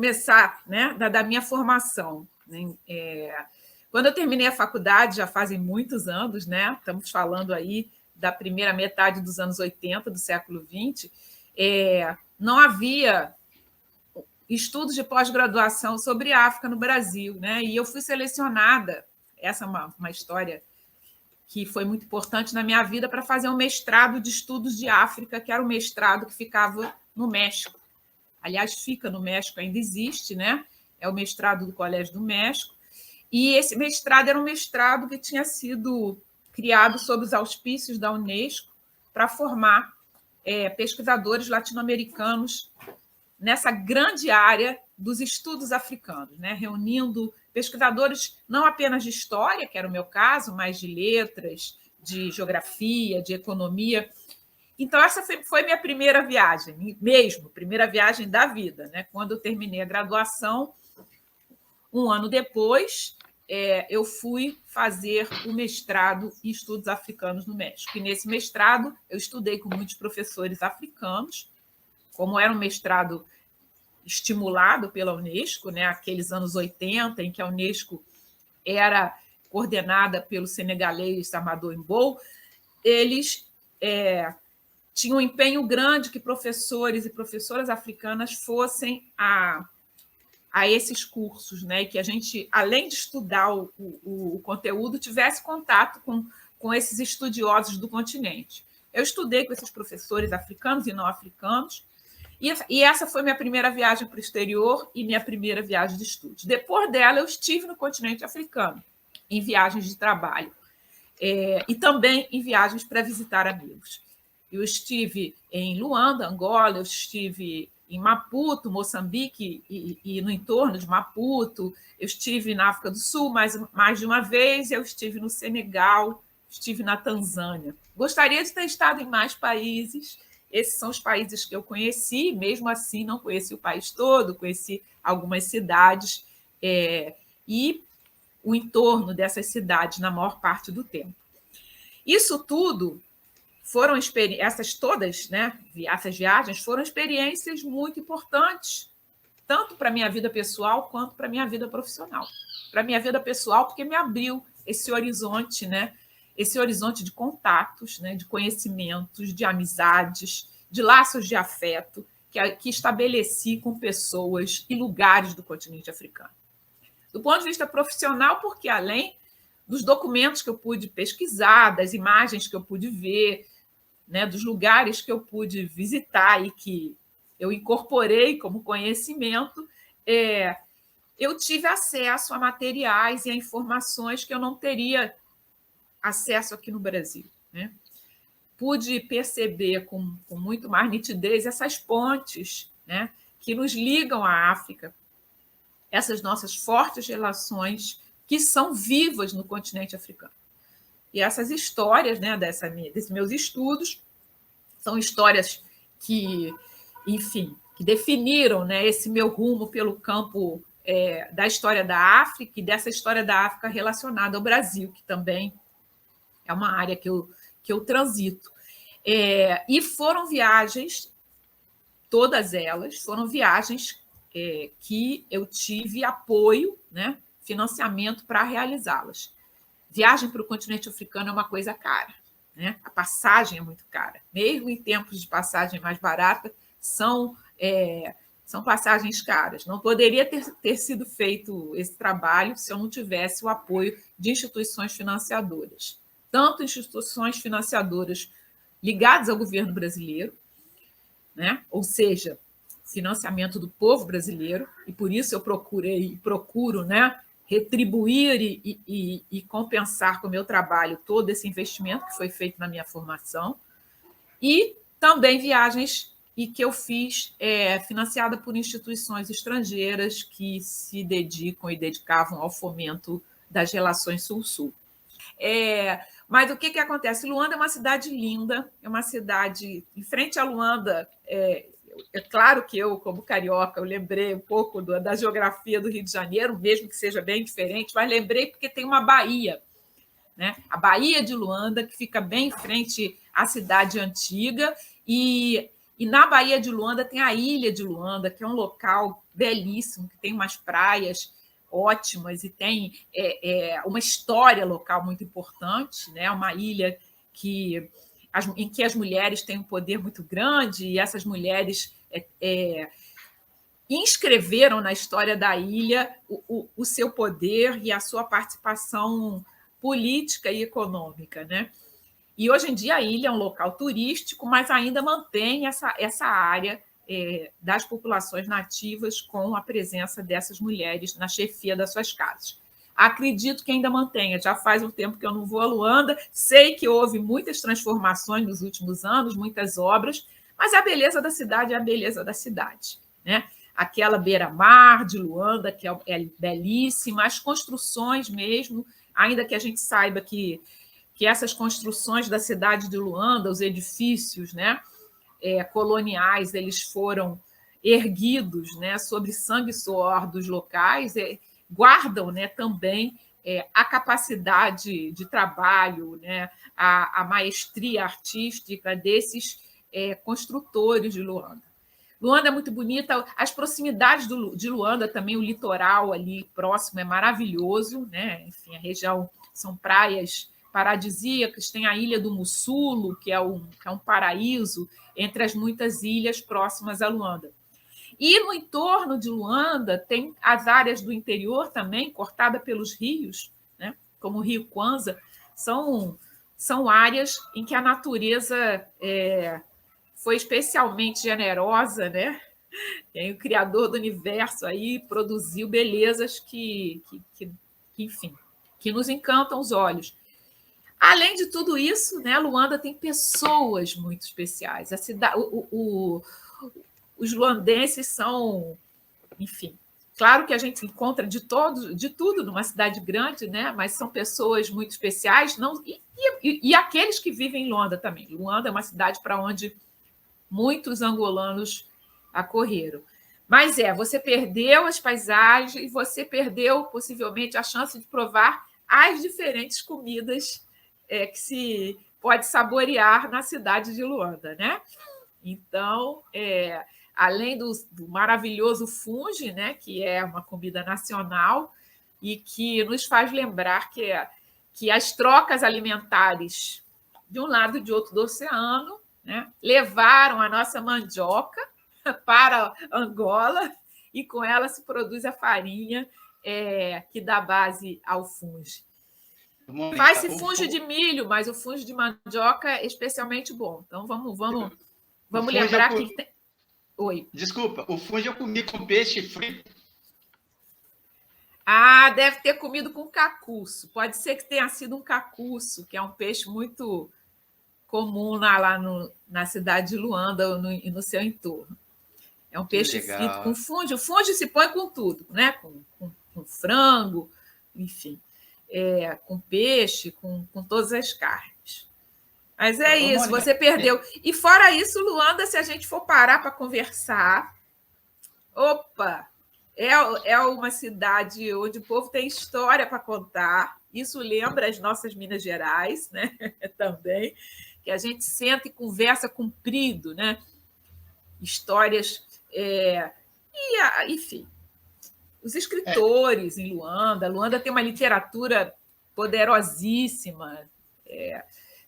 começar, né, da minha formação. Né? Quando eu terminei a faculdade, já fazem muitos anos, né? Estamos falando aí da primeira metade dos anos 80 do século XX, não havia estudos de pós-graduação sobre África no Brasil, né? E eu fui selecionada, essa é uma história que foi muito importante na minha vida, para fazer um mestrado de estudos de África, que era um mestrado que ficava no México. Aliás, fica no México, ainda existe, né? É o mestrado do Colégio do México. E esse mestrado era um mestrado que tinha sido criado sob os auspícios da Unesco para formar pesquisadores latino-americanos nessa grande área dos estudos africanos, né? Reunindo pesquisadores não apenas de história, que era o meu caso, mas de letras, de geografia, de economia. Então, essa foi minha primeira viagem, mesmo, primeira viagem da vida. Né? Quando eu terminei a graduação, um ano depois, eu fui fazer o mestrado em estudos africanos no México. E nesse mestrado, eu estudei com muitos professores africanos, como era um mestrado estimulado pela Unesco, né? Aqueles anos 80, em que a Unesco era coordenada pelo senegalês Amadou Mbow, eles tinham um empenho grande que professores e professoras africanas fossem a esses cursos, né? E que a gente, além de estudar o conteúdo, tivesse contato com esses estudiosos do continente. Eu estudei com esses professores africanos e não africanos, e essa foi minha primeira viagem para o exterior e minha primeira viagem de estudos. Depois dela, eu estive no continente africano, em viagens de trabalho, e também em viagens para visitar amigos. Eu estive em Luanda, Angola, eu estive em Maputo, Moçambique, e no entorno de Maputo, eu estive na África do Sul mais de uma vez, eu estive no Senegal, estive na Tanzânia. Gostaria de ter estado em mais países. Esses são os países que eu conheci, mesmo assim não conheci o país todo, conheci algumas cidades e o entorno dessas cidades na maior parte do tempo. Isso tudo foram essas todas, né? Essas viagens foram experiências muito importantes, tanto para a minha vida pessoal quanto para a minha vida profissional. Para a minha vida pessoal, porque me abriu esse horizonte, né? Esse horizonte de contatos, né? De conhecimentos, de amizades, de laços de afeto que estabeleci com pessoas e lugares do continente africano. Do ponto de vista profissional, porque além dos documentos que eu pude pesquisar, das imagens que eu pude ver, né, dos lugares que eu pude visitar e que eu incorporei como conhecimento, eu tive acesso a materiais e a informações que eu não teria acesso aqui no Brasil. Né? Pude perceber com muito mais nitidez essas pontes, né, que nos ligam à África, essas nossas fortes relações que são vivas no continente africano. E essas histórias, né, desses meus estudos são histórias que, enfim, que definiram, né, esse meu rumo pelo campo da história da África e dessa história da África relacionada ao Brasil, que também é uma área que eu transito. E foram viagens, todas elas, foram viagens que eu tive apoio, né, financiamento para realizá-las. Viagem para o continente africano é uma coisa cara, né? A passagem é muito cara. Mesmo em tempos de passagem mais barata, são passagens caras. Não poderia ter sido feito esse trabalho se eu não tivesse o apoio de instituições financiadoras. Tanto instituições financiadoras ligadas ao governo brasileiro, né? Ou seja, financiamento do povo brasileiro, e por isso eu procuro, né, retribuir e compensar com o meu trabalho todo esse investimento que foi feito na minha formação, e também viagens que eu fiz financiada por instituições estrangeiras que se dedicam e dedicavam ao fomento das relações Sul-Sul. Mas o que acontece? Luanda é uma cidade linda, é uma cidade... Em frente a Luanda, é claro que eu, como carioca, eu lembrei um pouco da geografia do Rio de Janeiro, mesmo que seja bem diferente, mas lembrei porque tem uma baía, né? A Baía de Luanda, que fica bem em frente à cidade antiga, e E na Baía de Luanda tem a Ilha de Luanda, que é um local belíssimo, que tem umas praias ótimas e tem uma história local muito importante, né? Uma ilha em que as mulheres têm um poder muito grande e essas mulheres inscreveram na história da ilha o seu poder e a sua participação política e econômica, né? E hoje em dia a ilha é um local turístico, mas ainda mantém essa área das populações nativas com a presença dessas mulheres na chefia das suas casas. Acredito que ainda mantenha, já faz um tempo que eu não vou a Luanda, sei que houve muitas transformações nos últimos anos, muitas obras, mas a beleza da cidade é a beleza da cidade, né? Aquela beira-mar de Luanda, que é belíssima, as construções mesmo, ainda que a gente saiba que essas construções da cidade de Luanda, os edifícios, né, coloniais, eles foram erguidos, né, sobre sangue e suor dos locais, guardam, né, também a capacidade de trabalho, né, a maestria artística desses construtores de Luanda. Luanda é muito bonita, as proximidades de Luanda também, o litoral ali próximo é maravilhoso, né? Enfim, a região são praias paradisíacas, tem a Ilha do Mussulo, que é um paraíso entre as muitas ilhas próximas a Luanda. E no entorno de Luanda tem as áreas do interior também, cortada pelos rios, né? Como o Rio Kwanza, são áreas em que a natureza foi especialmente generosa, né? E o criador do universo aí produziu belezas enfim, que nos encantam os olhos. Além de tudo isso, né, Luanda tem pessoas muito especiais. A cidade, os luandenses são, enfim, claro que a gente encontra de tudo numa cidade grande, né? Mas são pessoas muito especiais, e aqueles que vivem em Luanda também. Luanda é uma cidade para onde muitos angolanos acorreram. Mas você perdeu as paisagens e você perdeu, possivelmente, a chance de provar as diferentes comidas que se pode saborear na cidade de Luanda, né? Então, além do maravilhoso fungi, né, que é uma comida nacional e que nos faz lembrar que as trocas alimentares de um lado e de outro do oceano, né, levaram a nossa mandioca para Angola e com ela se produz a farinha que dá base ao fungi. Faz-se fungi de milho, mas o fungi de mandioca é especialmente bom. Então, vamos lembrar que tem... Oi. Desculpa, o fungi eu comi com peixe frito. Deve ter comido com cacuço. Pode ser que tenha sido um cacuço, que é um peixe muito comum lá na cidade de Luanda e no seu entorno. É um peixe frito com fungi. O fungi se põe com tudo, né? Com frango, enfim, com peixe, com todas as carnes. Mas isso, você perdeu. E fora isso, Luanda, se a gente for parar para conversar, opa, é uma cidade onde o povo tem história para contar. Isso lembra as nossas Minas Gerais, né? Também, que a gente senta e conversa comprido, né? Histórias. Enfim, os escritores em Luanda. Luanda tem uma literatura poderosíssima.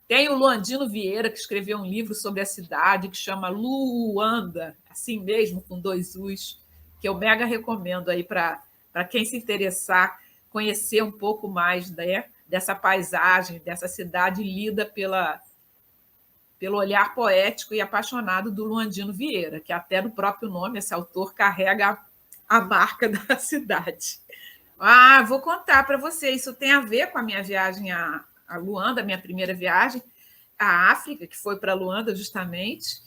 Tem o Luandino Vieira, que escreveu um livro sobre a cidade, que chama Luanda, assim mesmo, com 2 U's, que eu mega recomendo aí para quem se interessar, conhecer um pouco mais dessa paisagem, dessa cidade lida pelo olhar poético e apaixonado do Luandino Vieira, que até no próprio nome, esse autor carrega a marca da cidade. Vou contar para você, isso tem a ver com a minha viagem a Luanda, a minha primeira viagem à África, que foi para Luanda justamente,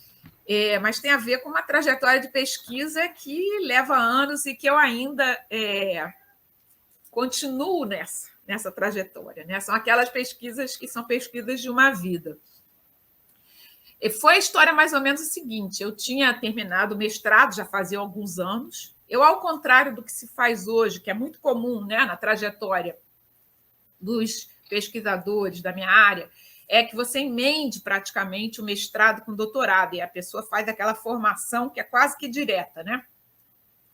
mas tem a ver com uma trajetória de pesquisa que leva anos e que eu ainda continuo nessa trajetória, né? São aquelas pesquisas que são pesquisas de uma vida. Foi a história mais ou menos o seguinte: eu tinha terminado o mestrado, já fazia alguns anos. Eu, ao contrário do que se faz hoje, que é muito comum, né, na trajetória dos pesquisadores da minha área, é que você emende praticamente o mestrado com doutorado, e a pessoa faz aquela formação que é quase que direta, né?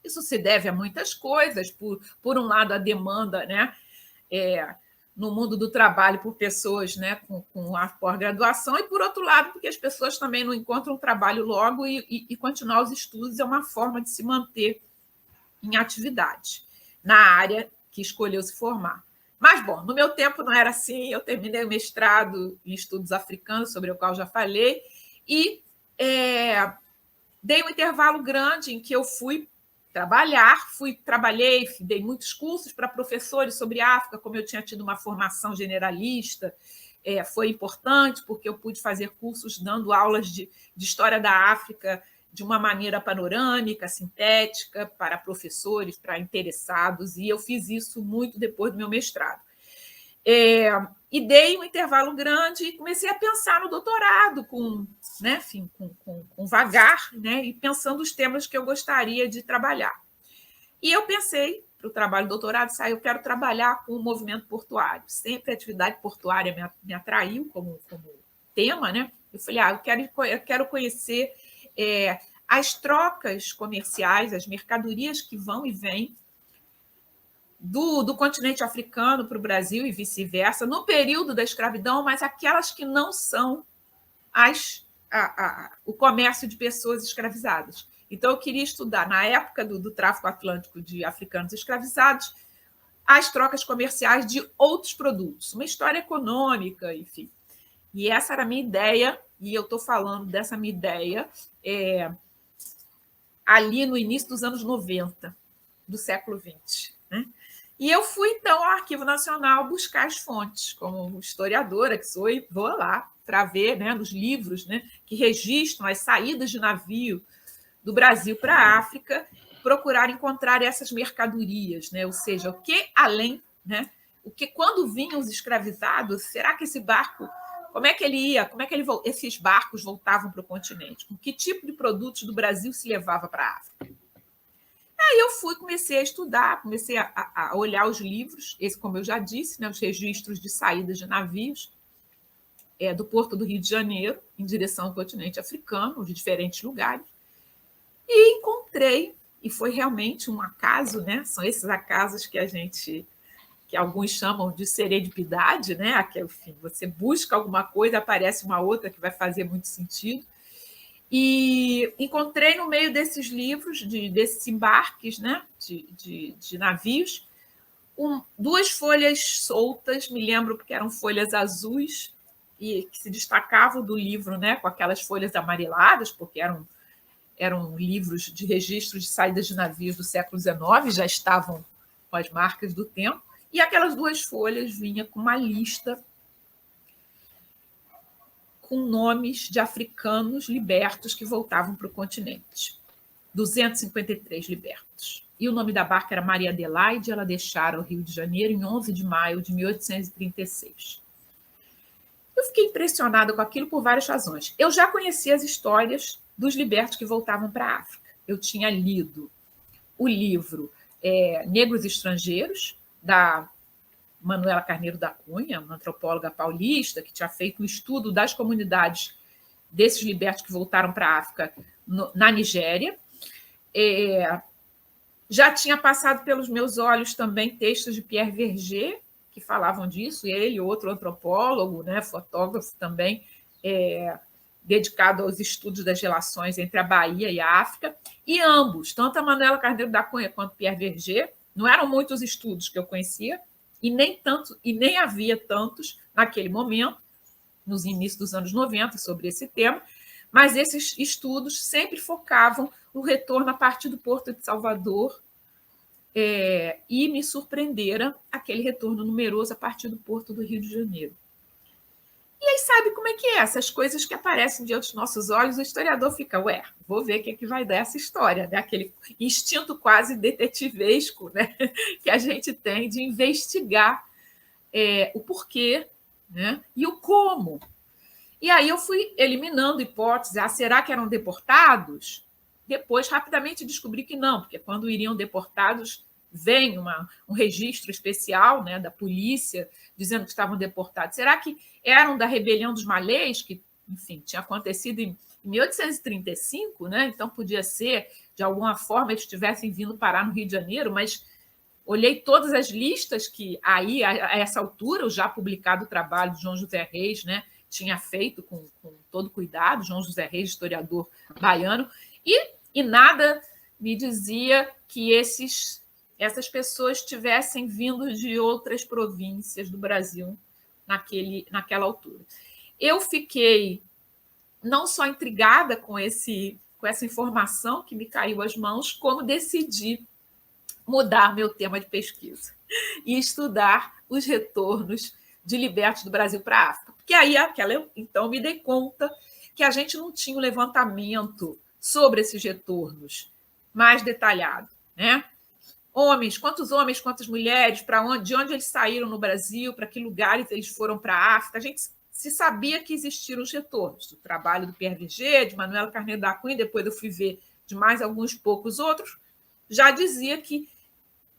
Isso se deve a muitas coisas, por um lado, a demanda, né? No mundo do trabalho por pessoas, né, com a pós-graduação, e, por outro lado, porque as pessoas também não encontram trabalho logo e continuar os estudos é uma forma de se manter em atividade na área que escolheu se formar. Mas, bom, no meu tempo não era assim, eu terminei o mestrado em estudos africanos, sobre o qual já falei, e dei um intervalo grande em que eu fui trabalhar, trabalhei, dei muitos cursos para professores sobre África, como eu tinha tido uma formação generalista, foi importante, porque eu pude fazer cursos dando aulas de história da África de uma maneira panorâmica, sintética, para professores, para interessados, e eu fiz isso muito depois do meu mestrado. E dei um intervalo grande e comecei a pensar no doutorado né, enfim, com vagar, né, e pensando os temas que eu gostaria de trabalhar. E eu pensei, para o trabalho de doutorado, eu quero trabalhar com o movimento portuário. Sempre a atividade portuária me atraiu como tema, né? Eu falei, eu quero conhecer as trocas comerciais, as mercadorias que vão e vêm do continente africano para o Brasil e vice-versa, no período da escravidão, mas aquelas que não são o comércio de pessoas escravizadas. Então, eu queria estudar, na época do tráfico atlântico de africanos escravizados, as trocas comerciais de outros produtos, uma história econômica, enfim. E essa era a minha ideia, e eu estou falando dessa minha ideia ali no início dos anos 90, do século XX. Né? E eu fui, então, ao Arquivo Nacional buscar as fontes, como historiadora que sou, e vou lá para ver, né, nos livros, né, que registram as saídas de navio do Brasil para a África, procurar encontrar essas mercadorias, né? Ou seja, o que além, né? O que quando vinham os escravizados, será que esse barco, como é que ele ia, como é que esses barcos voltavam para o continente? Com que tipo de produtos do Brasil se levava para a África? Aí eu comecei a estudar, comecei a olhar os livros, esse, como eu já disse, né, os registros de saídas de navios do Porto do Rio de Janeiro, em direção ao continente africano, de diferentes lugares, e encontrei, e foi realmente um acaso, né? São esses acasos que alguns chamam de serendipidade, né? Que, enfim, você busca alguma coisa, aparece uma outra que vai fazer muito sentido. E encontrei no meio desses livros, desses embarques, né? de navios, duas folhas soltas, me lembro porque eram folhas azuis, e que se destacavam do livro, né? Com aquelas folhas amareladas, porque eram livros de registros de saídas de navios do século XIX, já estavam com as marcas do tempo, e aquelas duas folhas vinha com uma lista com nomes de africanos libertos que voltavam para o continente. 253 libertos. E o nome da barca era Maria Adelaide, ela deixara o Rio de Janeiro em 11 de maio de 1836. Eu fiquei impressionada com aquilo por várias razões. Eu já conhecia as histórias dos libertos que voltavam para a África. Eu tinha lido o livro Negros Estrangeiros, da Manuela Carneiro da Cunha, uma antropóloga paulista, que tinha feito um estudo das comunidades desses libertos que voltaram para a África na Nigéria. Já tinha passado pelos meus olhos também textos de Pierre Verger, que falavam disso, ele, outro antropólogo, né, fotógrafo também, dedicado aos estudos das relações entre a Bahia e a África, e ambos, tanto a Manuela Carneiro da Cunha quanto Pierre Verger, não eram muitos estudos que eu conhecia, e nem havia tantos naquele momento, nos inícios dos anos 90, sobre esse tema, mas esses estudos sempre focavam no retorno a partir do Porto de Salvador, e me surpreendera aquele retorno numeroso a partir do Porto do Rio de Janeiro. E aí sabe como é que é? Essas coisas que aparecem diante dos nossos olhos, o historiador fica, vou ver o que é que vai dar essa história, né? Aquele instinto quase detetivesco, né? Que a gente tem de investigar o porquê, né? E o como. E aí eu fui eliminando hipóteses. Será que eram deportados? Depois, rapidamente, descobri que não, porque quando iriam deportados, vem um registro especial, né, da polícia dizendo que estavam deportados. Será que eram da rebelião dos malês, que, enfim, tinha acontecido em 1835, né? Então podia ser, de alguma forma, eles tivessem vindo parar no Rio de Janeiro, mas olhei todas as listas que aí, a essa altura, o já publicado trabalho de João José Reis, né, tinha feito com todo cuidado, João José Reis, historiador baiano, e nada me dizia que essas pessoas tivessem vindo de outras províncias do Brasil naquela altura. Eu fiquei não só intrigada com essa informação que me caiu às mãos, como decidi mudar meu tema de pesquisa e estudar os retornos de libertos do Brasil para a África. Porque aí, então, me dei conta que a gente não tinha um levantamento sobre esses retornos mais detalhado, né? Quantos homens, quantas mulheres, de onde eles saíram no Brasil, para que lugares eles foram para a África. A gente se sabia que existiam os retornos, do trabalho do Pierre Verger, de Manuela Carneiro da Cunha, depois eu fui ver de mais alguns poucos outros, já dizia que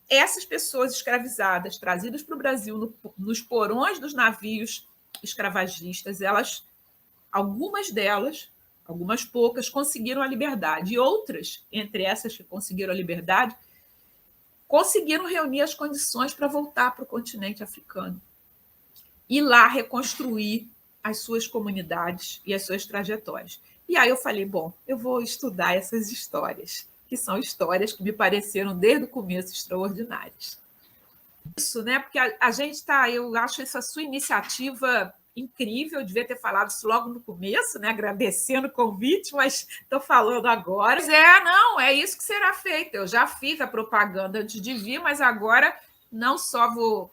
essas pessoas escravizadas, trazidas para o Brasil nos porões dos navios escravagistas, algumas delas, algumas poucas, conseguiram a liberdade. E outras, entre essas que conseguiram a liberdade, conseguiram reunir as condições para voltar para o continente africano e lá reconstruir as suas comunidades e as suas trajetórias. E aí eu falei, bom, eu vou estudar essas histórias, que são histórias que me pareceram desde o começo extraordinárias. Isso, né? Porque a gente está, eu acho essa sua iniciativa incrível, eu devia ter falado isso logo no começo, né? Agradecendo o convite, mas estou falando agora. Não, é isso que será feito. Eu já fiz a propaganda antes de vir, mas agora não só vou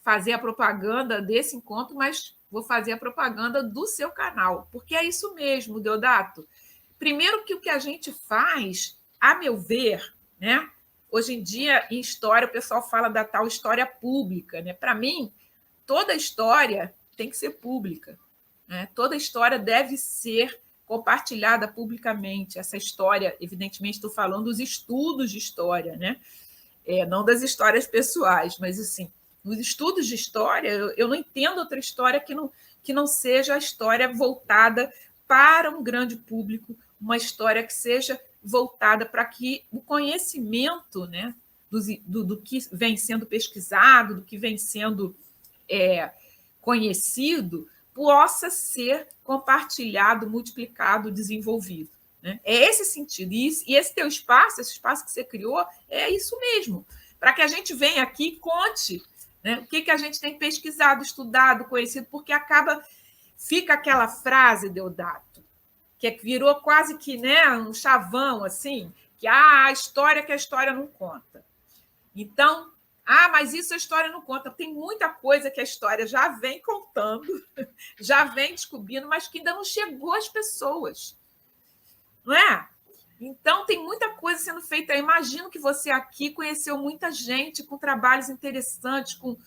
fazer a propaganda desse encontro, mas vou fazer a propaganda do seu canal, porque é isso mesmo, Deodato. Primeiro que o que a gente faz, a meu ver, né? Hoje em dia, em história, o pessoal fala da tal história pública, né? Para mim, toda história tem que ser pública, né? Toda história deve ser compartilhada publicamente. Essa história, evidentemente, estou falando dos estudos de história, né? Não das histórias pessoais, mas assim, nos estudos de história, eu não entendo outra história que não seja a história voltada para um grande público, uma história que seja voltada para que o conhecimento, né, do que vem sendo pesquisado, do que vem sendo conhecido, possa ser compartilhado, multiplicado, desenvolvido. Né? É esse sentido. E esse teu espaço, esse espaço que você criou, é isso mesmo. Para que a gente venha aqui e conte, né, o que a gente tem pesquisado, estudado, conhecido, porque fica aquela frase, Deodato, que virou quase que, né, um chavão, assim, que a história que a história não conta. Então, mas isso a história não conta. Tem muita coisa que a história já vem contando, já vem descobrindo, mas que ainda não chegou às pessoas. Não é? Então, tem muita coisa sendo feita. Eu imagino que você aqui conheceu muita gente com trabalhos interessantes, com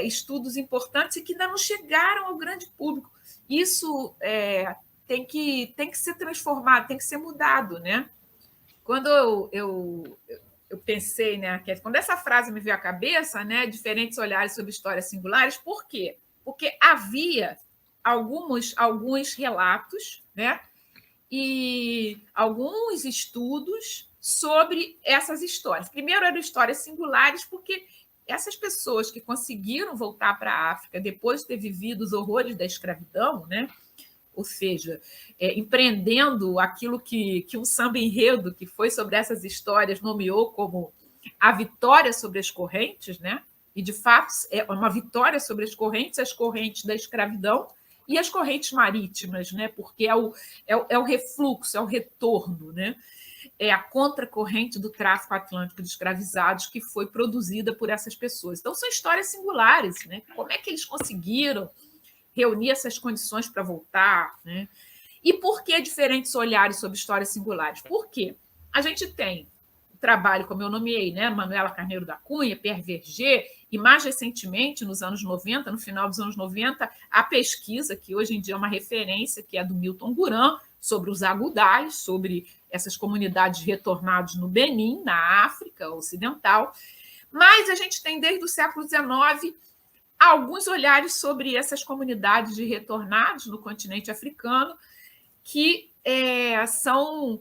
estudos importantes e que ainda não chegaram ao grande público. Isso tem que ser transformado, tem que ser mudado. Né? Quando eu pensei, né, quando essa frase me veio à cabeça, né, diferentes olhares sobre histórias singulares, por quê? Porque havia alguns relatos, né, e alguns estudos sobre essas histórias. Primeiro eram histórias singulares, porque essas pessoas que conseguiram voltar para a África depois de ter vivido os horrores da escravidão, né, ou seja, empreendendo aquilo que um samba-enredo que foi sobre essas histórias nomeou como a vitória sobre as correntes, né? E, de fato, é uma vitória sobre as correntes da escravidão e as correntes marítimas, né? Porque é o refluxo, é o retorno, né? É a contracorrente do tráfico atlântico de escravizados que foi produzida por essas pessoas. Então, são histórias singulares, né? Como é que eles conseguiram reunir essas condições para voltar, né? E por que diferentes olhares sobre histórias singulares? Por quê? A gente tem o trabalho, como eu nomeei, né? Manuela Carneiro da Cunha, Pierre Verger, e mais recentemente, nos anos 90, no final dos anos 90, a pesquisa, que hoje em dia é uma referência, que é do Milton Guran, sobre os agudais, sobre essas comunidades de retornados no Benin, na África Ocidental, mas a gente tem, desde o século XIX, alguns olhares sobre essas comunidades de retornados no continente africano que são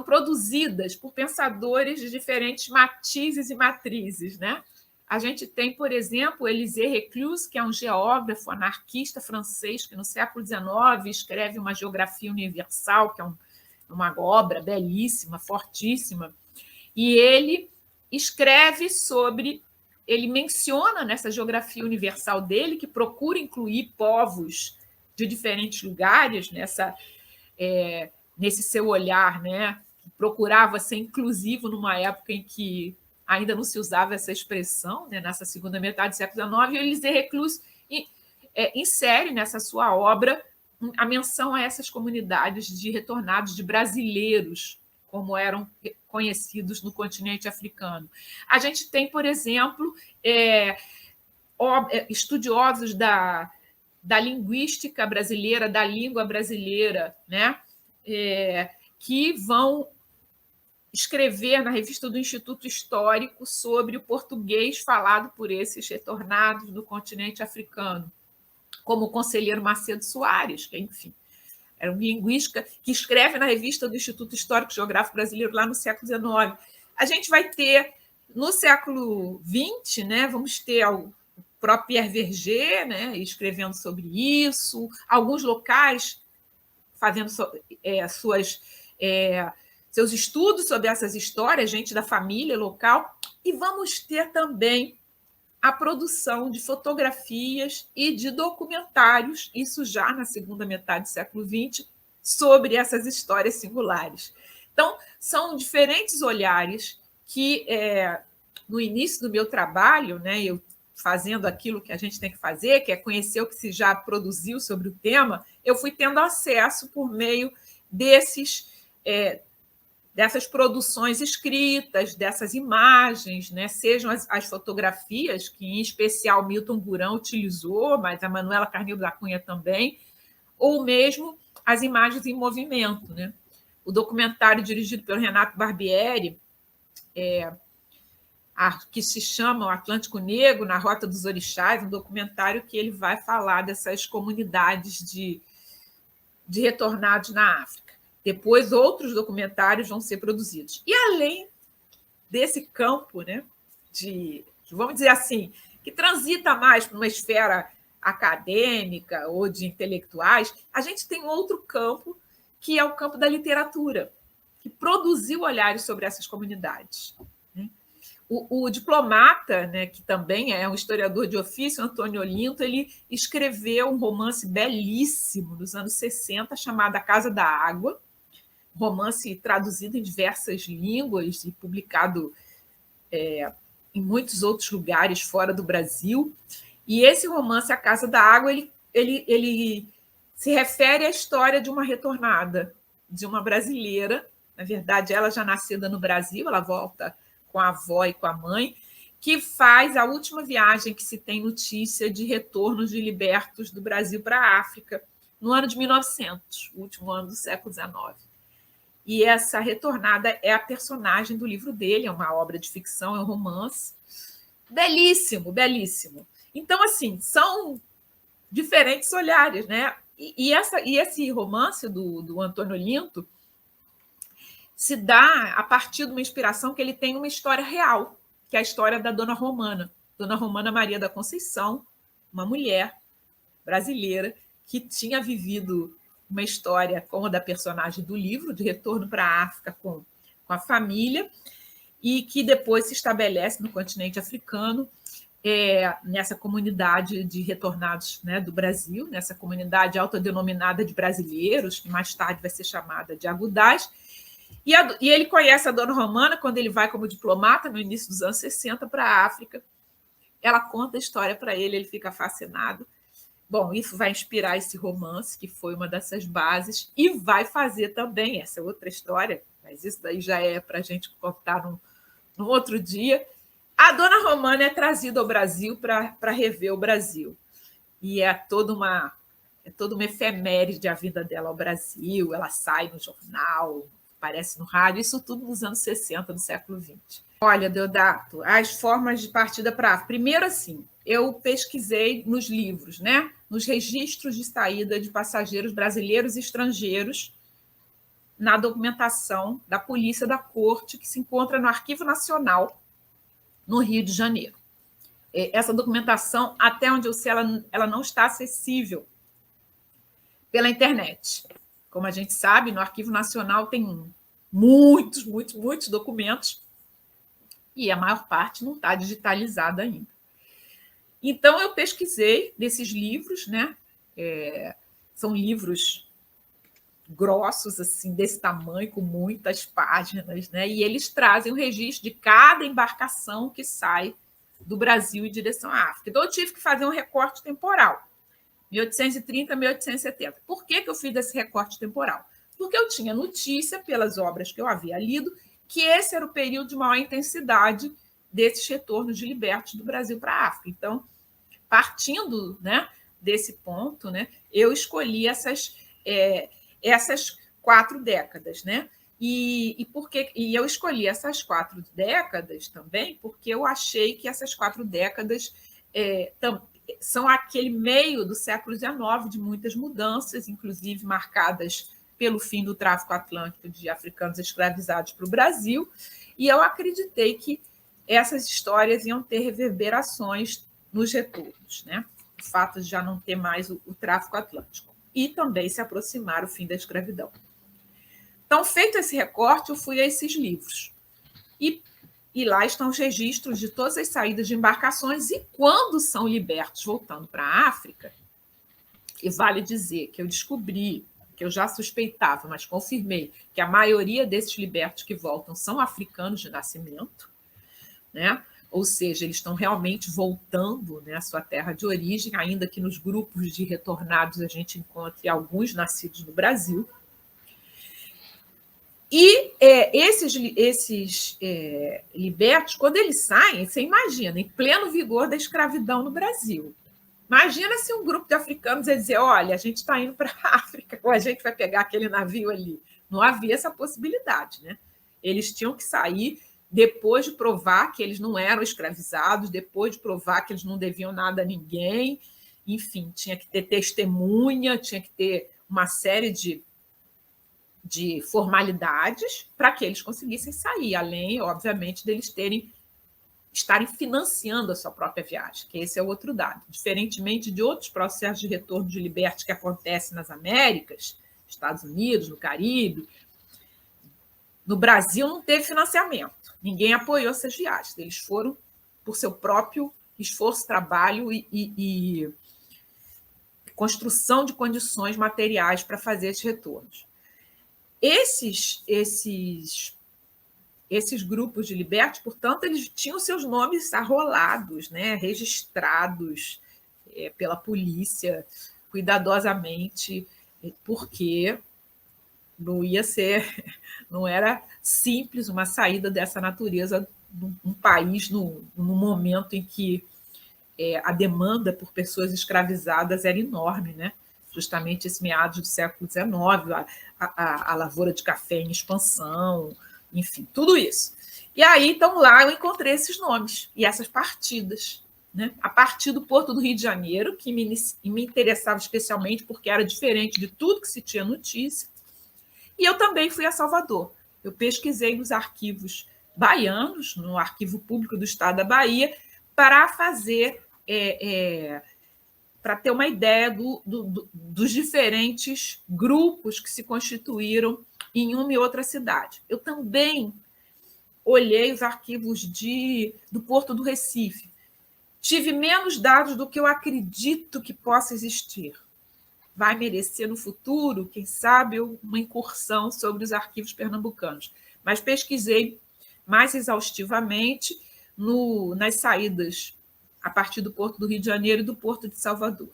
produzidas por pensadores de diferentes matizes e matrizes, né? A gente tem, por exemplo, Élisée Reclus, que é um geógrafo anarquista francês que, no século XIX, escreve uma Geografia Universal, que é uma obra belíssima, fortíssima, e ele escreve sobre... Ele menciona nessa Geografia Universal dele, que procura incluir povos de diferentes lugares nesse seu olhar, né? Que procurava ser inclusivo numa época em que ainda não se usava essa expressão, né? Nessa segunda metade do século XIX, e Élisée Reclus insere nessa sua obra a menção a essas comunidades de retornados, de brasileiros, como eram conhecidos no continente africano. A gente tem, por exemplo, estudiosos da linguística brasileira, da língua brasileira, né? Que vão escrever na revista do Instituto Histórico sobre o português falado por esses retornados do continente africano, como o conselheiro Macedo Soares, que, enfim, era um linguista que escreve na revista do Instituto Histórico Geográfico Brasileiro lá no século XIX. A gente vai ter, no século XX, né, vamos ter o próprio Pierre Verger, né, escrevendo sobre isso, alguns locais fazendo seus estudos sobre essas histórias, gente da família local, e vamos ter também a produção de fotografias e de documentários, isso já na segunda metade do século XX, sobre essas histórias singulares. Então, são diferentes olhares que, no início do meu trabalho, né, eu fazendo aquilo que a gente tem que fazer, que é conhecer o que se já produziu sobre o tema, eu fui tendo acesso por meio dessas produções escritas, dessas imagens, né? Sejam as fotografias, que em especial Milton Gurão utilizou, mas a Manuela Carneiro da Cunha também, ou mesmo as imagens em movimento, né? O documentário dirigido pelo Renato Barbieri, que se chama O Atlântico Negro, na Rota dos Orixás, um documentário que ele vai falar dessas comunidades de retornados na África. Depois, outros documentários vão ser produzidos. E, além desse campo, né, que vamos dizer assim, que transita mais para uma esfera acadêmica ou de intelectuais, a gente tem outro campo, que é o campo da literatura, que produziu olhares sobre essas comunidades. O diplomata, né, que também é um historiador de ofício, Antônio Olinto, ele escreveu um romance belíssimo dos anos 60, chamado A Casa da Água, romance traduzido em diversas línguas e publicado em muitos outros lugares fora do Brasil. E esse romance, A Casa da Água, ele se refere à história de uma retornada, de uma brasileira. Na verdade, ela já nascida no Brasil, ela volta com a avó e com a mãe, que faz a última viagem que se tem notícia de retornos de libertos do Brasil para a África, no ano de 1900, o último ano do século XIX. E essa retornada é a personagem do livro dele, é uma obra de ficção, é um romance. Belíssimo, belíssimo. Então, assim, são diferentes olhares, né? E esse romance do Antônio Olinto se dá a partir de uma inspiração que ele tem uma história real, que é a história da Dona Romana Maria da Conceição, uma mulher brasileira que tinha vivido uma história como a da personagem do livro, de retorno para a África com a família, e que depois se estabelece no continente africano, nessa comunidade de retornados, né, do Brasil, nessa comunidade autodenominada de brasileiros, que mais tarde vai ser chamada de Agudás. E ele conhece a Dona Romana quando ele vai como diplomata, no início dos anos 60, para a África. Ela conta a história para ele, ele fica fascinado. Bom, isso vai inspirar esse romance, que foi uma dessas bases, e vai fazer também essa outra história, mas isso daí já é para a gente contar num outro dia. A Dona Romana é trazida ao Brasil para rever o Brasil. E é toda uma efeméride a vinda dela ao Brasil, ela sai no jornal, aparece no rádio, isso tudo nos anos 60 do século XX. Olha, Deodato, as formas de partida para a África. Primeiro, assim, eu pesquisei nos livros, né, nos registros de saída de passageiros brasileiros e estrangeiros na documentação da Polícia da Corte, que se encontra no Arquivo Nacional, no Rio de Janeiro. Essa documentação, até onde eu sei, ela não está acessível pela internet. Como a gente sabe, no Arquivo Nacional tem muitos documentos e a maior parte não está digitalizada ainda. Então, eu pesquisei desses livros, né? São livros grossos, assim, desse tamanho, com muitas páginas, né? E eles trazem o registro de cada embarcação que sai do Brasil em direção à África. Então, eu tive que fazer um recorte temporal, 1830 a 1870. Por que eu fiz esse recorte temporal? Porque eu tinha notícia, pelas obras que eu havia lido, que esse era o período de maior intensidade desses retornos de libertos do Brasil para a África. Então, partindo, né, desse ponto, né, eu escolhi essas 4 décadas, né? E eu escolhi essas 4 décadas também porque eu achei que essas 4 décadas são aquele meio do século XIX de muitas mudanças, inclusive marcadas pelo fim do tráfico atlântico de africanos escravizados para o Brasil, e eu acreditei que essas histórias iam ter reverberações nos retornos, né? O fato de já não ter mais o tráfico atlântico. E também se aproximar o fim da escravidão. Então, feito esse recorte, eu fui a esses livros. E lá estão os registros de todas as saídas de embarcações e quando são libertos voltando para a África. E vale dizer que eu descobri, que eu já suspeitava, mas confirmei, que a maioria desses libertos que voltam são africanos de nascimento, né? Ou seja, eles estão realmente voltando, né, à sua terra de origem, ainda que nos grupos de retornados a gente encontre alguns nascidos no Brasil. E esses libertos, quando eles saem, você imagina, em pleno vigor da escravidão no Brasil. Imagina se um grupo de africanos ia dizer, olha, a gente está indo para a África, ou a gente vai pegar aquele navio ali. Não havia essa possibilidade, né? Eles tinham que sair depois de provar que eles não eram escravizados, depois de provar que eles não deviam nada a ninguém, enfim, tinha que ter testemunha, tinha que ter uma série de formalidades para que eles conseguissem sair, além, obviamente, deles estarem financiando a sua própria viagem, que esse é o outro dado. Diferentemente de outros processos de retorno de libertos que acontecem nas Américas, Estados Unidos, no Caribe, no Brasil não teve financiamento. Ninguém apoiou essas viagens. Eles foram por seu próprio esforço, trabalho e construção de condições materiais para fazer esses retornos. Esses grupos de libertos, portanto, eles tinham seus nomes arrolados, né, registrados pela polícia cuidadosamente, porque não era simples uma saída dessa natureza num país, num momento em que a demanda por pessoas escravizadas era enorme, né? Justamente esse meados do século XIX, a lavoura de café em expansão, enfim, tudo isso. E aí, então, lá eu encontrei esses nomes e essas partidas, né? A partir do Porto do Rio de Janeiro, que me interessava especialmente porque era diferente de tudo que se tinha notícia, e eu também fui a Salvador. Eu pesquisei nos arquivos baianos, no Arquivo Público do Estado da Bahia, para fazer... para ter uma ideia dos diferentes grupos que se constituíram em uma e outra cidade. Eu também olhei os arquivos do Porto do Recife. Tive menos dados do que eu acredito que possa existir. Vai merecer no futuro, quem sabe, uma incursão sobre os arquivos pernambucanos. Mas pesquisei mais exaustivamente nas saídas a partir do Porto do Rio de Janeiro e do Porto de Salvador.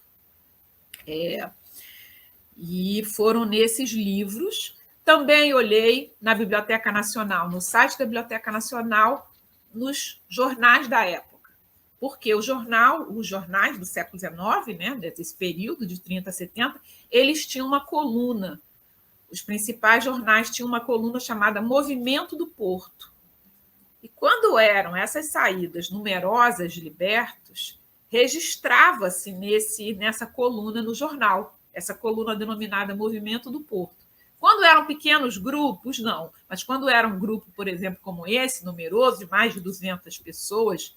E foram nesses livros. Também olhei na Biblioteca Nacional, no site da Biblioteca Nacional, nos jornais da época. Porque os jornais do século XIX, né, desse período de 30 a 70, eles tinham uma coluna os principais jornais tinham uma coluna chamada Movimento do Porto. E quando eram essas saídas numerosas de libertos, registrava-se nessa coluna no jornal, essa coluna denominada Movimento do Porto. Quando eram pequenos grupos, não. Mas quando era um grupo, por exemplo, como esse, numeroso, de mais de 200 pessoas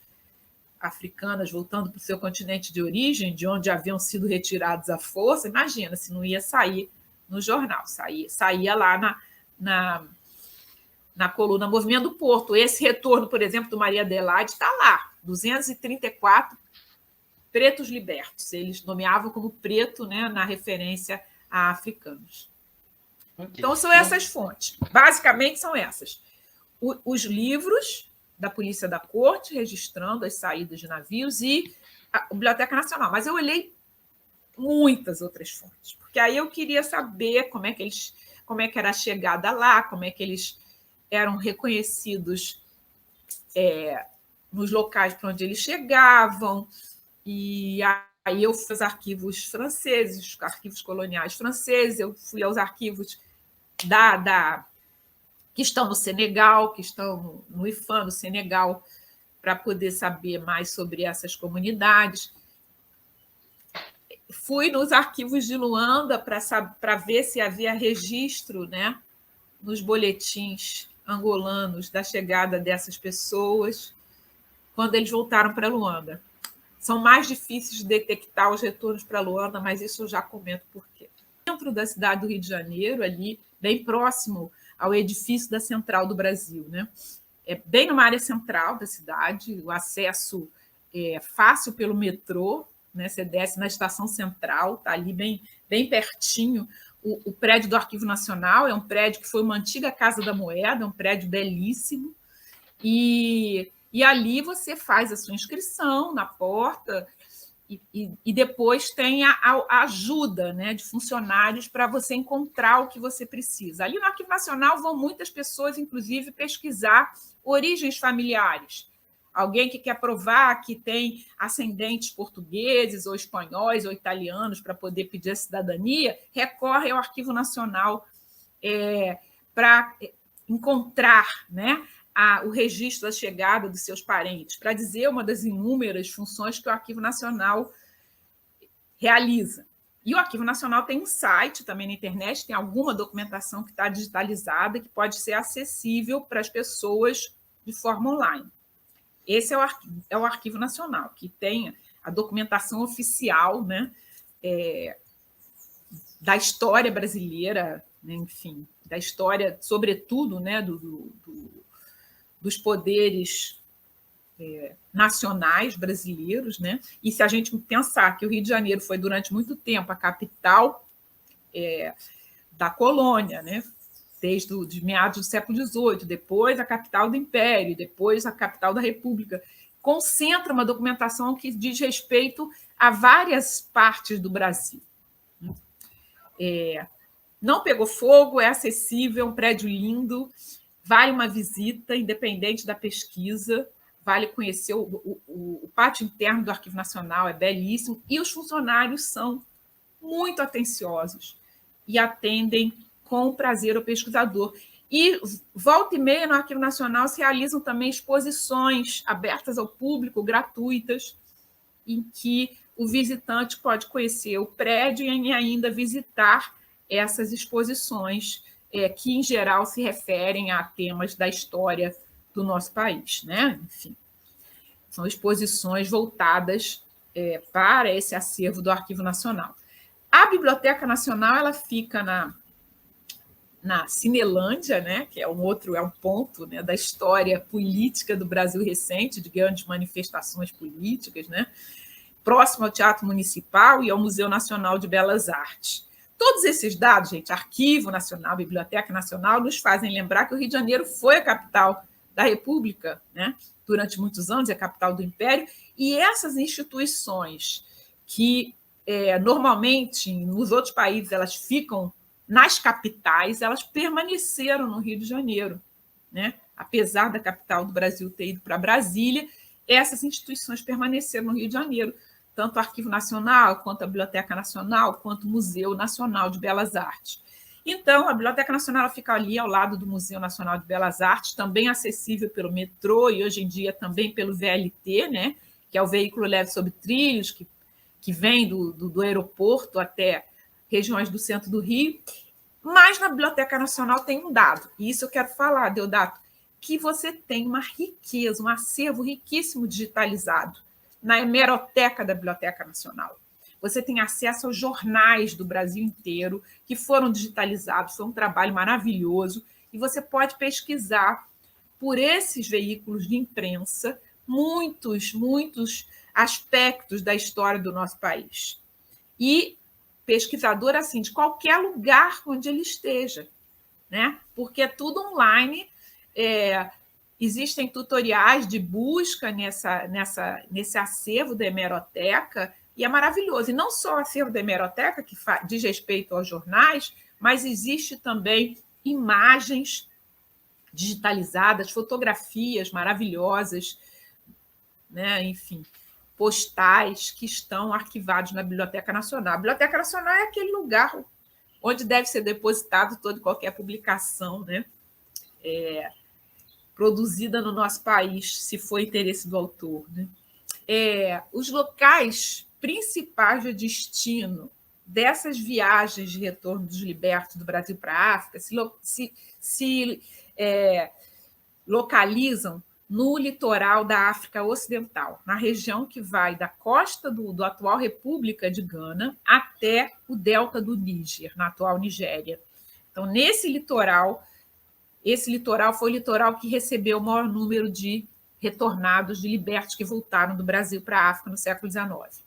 africanas voltando para o seu continente de origem, de onde haviam sido retirados à força, imagina se não ia sair no jornal, saía lá na coluna Movimento do Porto. Esse retorno, por exemplo, do Maria Adelaide está lá, 234 pretos libertos. Eles nomeavam como preto, né, na referência a africanos. Okay. Então, são essas fontes. Basicamente, são essas. Os livros da Polícia da Corte, registrando as saídas de navios, e a Biblioteca Nacional. Mas eu olhei muitas outras fontes, porque aí eu queria saber como é que era a chegada lá, como é que eles eram reconhecidos nos locais para onde eles chegavam, e aí eu fui aos arquivos franceses, arquivos coloniais franceses, eu fui aos arquivos que estão no Senegal, que estão no IFAM, no Senegal, para poder saber mais sobre essas comunidades. Fui nos arquivos de Luanda para ver se havia registro, né, nos boletins angolanos da chegada dessas pessoas quando eles voltaram para Luanda. São mais difíceis de detectar os retornos para Luanda, mas isso eu já comento por quê. Dentro da cidade do Rio de Janeiro, ali, bem próximo ao edifício da Central do Brasil, né? Bem numa área central da cidade, o acesso é fácil pelo metrô, né? Você desce na estação central, está ali bem pertinho. O prédio do Arquivo Nacional é um prédio que foi uma antiga Casa da Moeda, um prédio belíssimo, e ali você faz a sua inscrição na porta e depois tem a ajuda, né, de funcionários para você encontrar o que você precisa. Ali no Arquivo Nacional vão muitas pessoas, inclusive, pesquisar origens familiares. Alguém que quer provar que tem ascendentes portugueses ou espanhóis ou italianos para poder pedir a cidadania, recorre ao Arquivo Nacional para encontrar, né, o registro da chegada dos seus parentes, para dizer uma das inúmeras funções que o Arquivo Nacional realiza. E o Arquivo Nacional tem um site também na internet, tem alguma documentação que está digitalizada, que pode ser acessível para as pessoas de forma online. Esse é o Arquivo Nacional, que tem a documentação oficial, né, da história brasileira, né, enfim, da história, sobretudo, né, dos poderes nacionais brasileiros, né? E se a gente pensar que o Rio de Janeiro foi, durante muito tempo, a capital da colônia, né? Desde os meados do século XVIII, depois a capital do Império, depois a capital da República, concentra uma documentação que diz respeito a várias partes do Brasil. Não pegou fogo, é acessível, é um prédio lindo, vale uma visita, independente da pesquisa, vale conhecer o pátio interno do Arquivo Nacional, é belíssimo, e os funcionários são muito atenciosos e atendem com prazer o pesquisador. E, volta e meia, no Arquivo Nacional se realizam também exposições abertas ao público, gratuitas, em que o visitante pode conhecer o prédio e ainda visitar essas exposições que, em geral, se referem a temas da história do nosso país, né? Enfim, são exposições voltadas para esse acervo do Arquivo Nacional. A Biblioteca Nacional ela fica na Cinelândia, né? Que é um ponto, né, da história política do Brasil recente, de grandes manifestações políticas, né? Próximo ao Teatro Municipal e ao Museu Nacional de Belas Artes. Todos esses dados, gente, Arquivo Nacional, Biblioteca Nacional, nos fazem lembrar que o Rio de Janeiro foi a capital da República, né? Durante muitos anos, é a capital do Império, e essas instituições que, normalmente, nos outros países, elas ficam nas capitais, elas permaneceram no Rio de Janeiro, né? Apesar da capital do Brasil ter ido para Brasília, essas instituições permaneceram no Rio de Janeiro, tanto o Arquivo Nacional, quanto a Biblioteca Nacional, quanto o Museu Nacional de Belas Artes. Então, a Biblioteca Nacional fica ali ao lado do Museu Nacional de Belas Artes, também acessível pelo metrô e hoje em dia também pelo VLT, né, que é o veículo leve sobre trilhos, que vem do aeroporto até regiões do centro do Rio. Mas na Biblioteca Nacional tem um dado, e isso eu quero falar, Deodato, que você tem uma riqueza, um acervo riquíssimo digitalizado na hemeroteca da Biblioteca Nacional. Você tem acesso aos jornais do Brasil inteiro que foram digitalizados, foi um trabalho maravilhoso, e você pode pesquisar por esses veículos de imprensa muitos aspectos da história do nosso país. E pesquisador, assim, de qualquer lugar onde ele esteja, né? Porque é tudo online, existem tutoriais de busca nesse acervo da hemeroteca, e é maravilhoso. E não só o acervo da hemeroteca, que diz respeito aos jornais, mas existe também imagens digitalizadas, fotografias maravilhosas, né? Enfim, postais que estão arquivados na Biblioteca Nacional. A Biblioteca Nacional é aquele lugar onde deve ser depositado toda e qualquer publicação, né? Produzida no nosso país, se for interesse do autor, né? Os locais principais de destino dessas viagens de retorno dos libertos do Brasil para a África se localizam no litoral da África Ocidental, na região que vai da costa do atual República de Gana até o delta do Níger, na atual Nigéria. Então, esse litoral foi o litoral que recebeu o maior número de retornados, de libertos que voltaram do Brasil para a África no século XIX.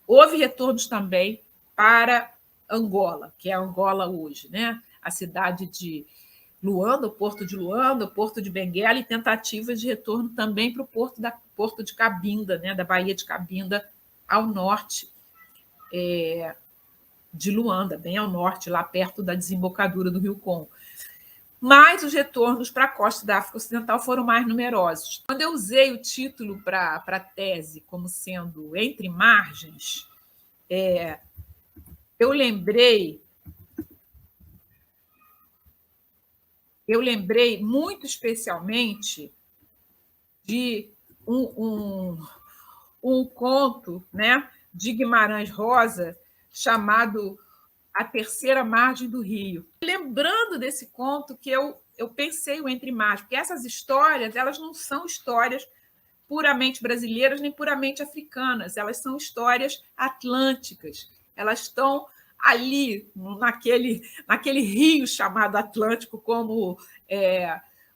Houve retornos também para Angola, que é Angola hoje, né? A cidade de Luanda, o porto de Luanda, o porto de Benguela, e tentativas de retorno também para o porto de Cabinda, né? Da Baía de Cabinda, ao norte de Luanda, bem ao norte, lá perto da desembocadura do Rio Congo. Mas os retornos para a costa da África Ocidental foram mais numerosos. Quando eu usei o título para a tese como sendo Entre Margens, eu lembrei muito especialmente de um conto, né, de Guimarães Rosa chamado A Terceira Margem do Rio. Lembrando desse conto que eu pensei o Entre Margens, porque essas histórias elas não são histórias puramente brasileiras nem puramente africanas, elas são histórias atlânticas, elas estão ali, naquele rio chamado Atlântico, como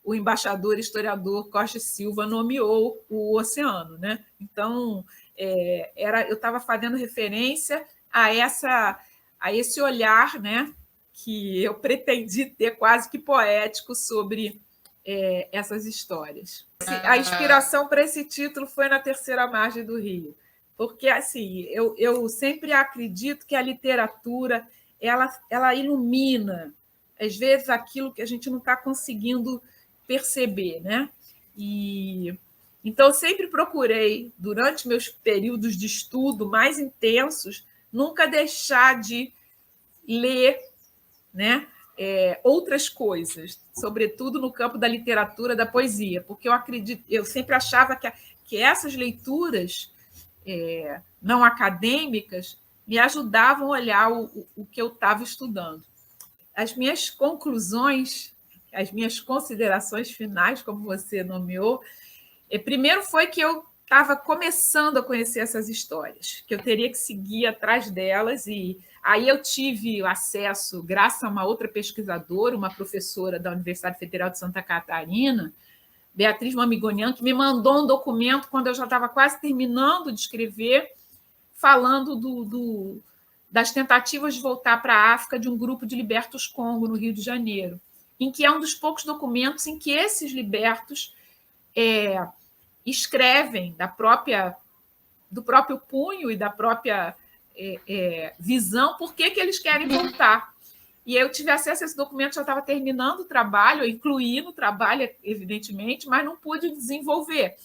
o embaixador historiador Costa Silva nomeou o oceano, né? Então, eu estava fazendo referência a esse olhar, né, que eu pretendi ter quase que poético sobre essas histórias. A inspiração para esse título foi na Terceira Margem do Rio, porque assim eu sempre acredito que a literatura ela ilumina, às vezes, aquilo que a gente não está conseguindo perceber, né? E então eu sempre procurei, durante meus períodos de estudo mais intensos, nunca deixar de ler, né, outras coisas, sobretudo no campo da literatura, da poesia, porque eu sempre achava que essas leituras não acadêmicas me ajudavam a olhar o que eu estava estudando. As minhas conclusões, as minhas considerações finais, como você nomeou, primeiro foi que eu estava começando a conhecer essas histórias, que eu teria que seguir atrás delas, e aí eu tive acesso, graças a uma outra pesquisadora, uma professora da Universidade Federal de Santa Catarina, Beatriz Mamigonian, que me mandou um documento quando eu já estava quase terminando de escrever, falando das tentativas de voltar para a África de um grupo de libertos Congo, no Rio de Janeiro, em que é um dos poucos documentos em que esses libertos escrevem do próprio punho e da própria visão por que eles querem voltar. E eu tive acesso a esse documento, já estava terminando o trabalho, eu incluí no trabalho, evidentemente, mas não pude desenvolver.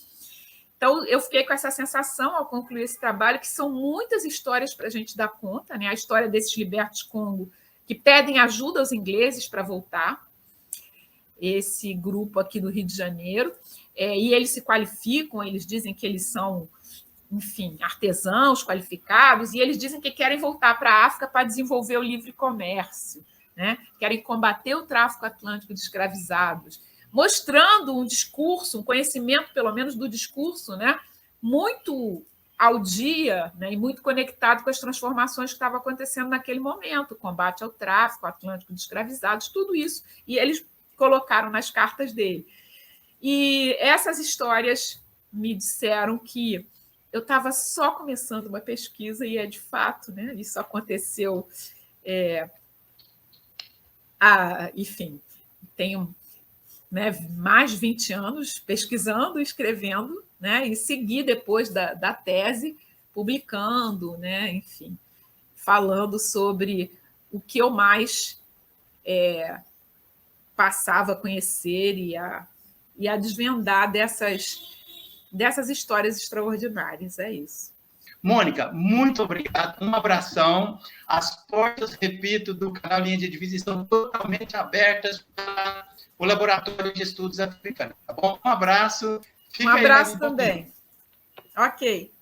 Então, eu fiquei com essa sensação, ao concluir esse trabalho, que são muitas histórias para a gente dar conta, né? A história desses libertos Congo, que pedem ajuda aos ingleses para voltar, esse grupo aqui do Rio de Janeiro, e eles se qualificam, eles dizem que eles são, enfim, artesãos qualificados, e eles dizem que querem voltar para a África para desenvolver o livre comércio, né? Querem combater o tráfico atlântico de escravizados, mostrando um discurso, um conhecimento, pelo menos, do discurso, né? Muito ao dia, né? E muito conectado com as transformações que estavam acontecendo naquele momento, o combate ao tráfico atlântico de escravizados, tudo isso, e eles colocaram nas cartas dele. E essas histórias me disseram que eu estava só começando uma pesquisa, e de fato, né, isso aconteceu. Enfim, tenho, né, mais de 20 anos pesquisando, escrevendo, né, e segui depois da tese, publicando, né, enfim, falando sobre o que eu mais passava a conhecer e a desvendar dessas histórias extraordinárias. É isso. Mônica, muito obrigado. Um abração. As portas, repito, do canal Linha de Divisa estão totalmente abertas para o Laboratório de Estudos Africanos. Tá bom? Um abraço. Um abraço também. Ok.